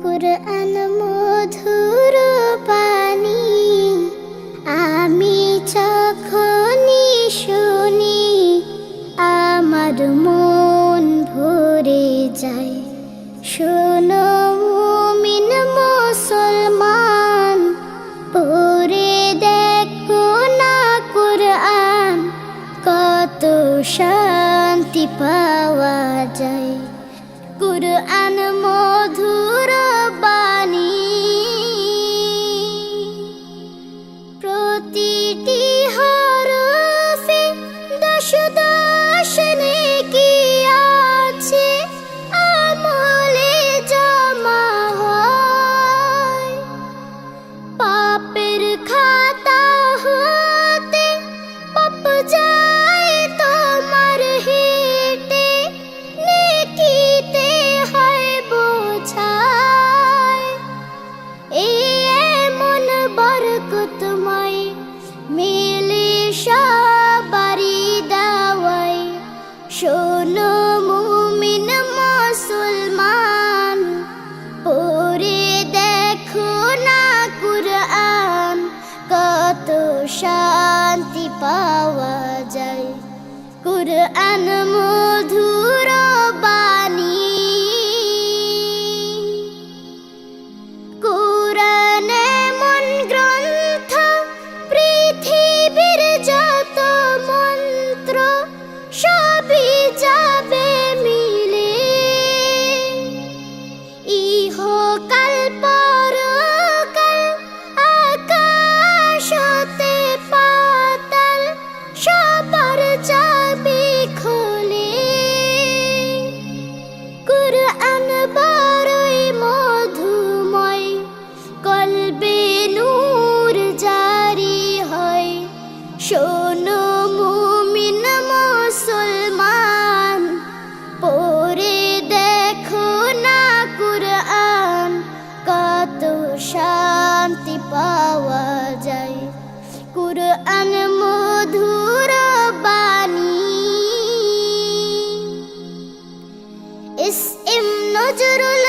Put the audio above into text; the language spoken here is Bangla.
কুরআন মধুর বাণী, আমি যখনই শুনি আমার মন ভরে যায়। শোনো মুমিন মুসলমান, পড়ে দেখো না কুরআন, কত শান্তি পাওয়া যায়। কুরআন মধুর বাণী, প্রতিটি হরফে দশ দশ নেকি আছে, আমলে জমা হয়। পাপের খাতা হতে পাপ যায় তোমার হেঁটে, নেকিতে হয় বোঝায়। এমন বরকতময় মেলে সবারই দাওয়ায়। শোনো মুমিন মুসলমান, পড়ে দেখো না কুরআন, কত শান্তি পাওয়া যায়। কুরআন মধুর বাণী, কুরআন এমন গ্রন্থ, পৃথিবীর যত মন্ত্র সবই যাবে মিলে। ইহকাল পরকাল, আকাশ হতে পাতাল, সবার চাবি খোলে। কুরআন বড়ই মধুময়, কলবে নূর জারি হয়। শোনো মুমিন মুসলমান, পড়ে দেখো না কুরআন, কত শান্তি পাওয়া যায়। কুরআন মধুর বাণী। S M Nazrul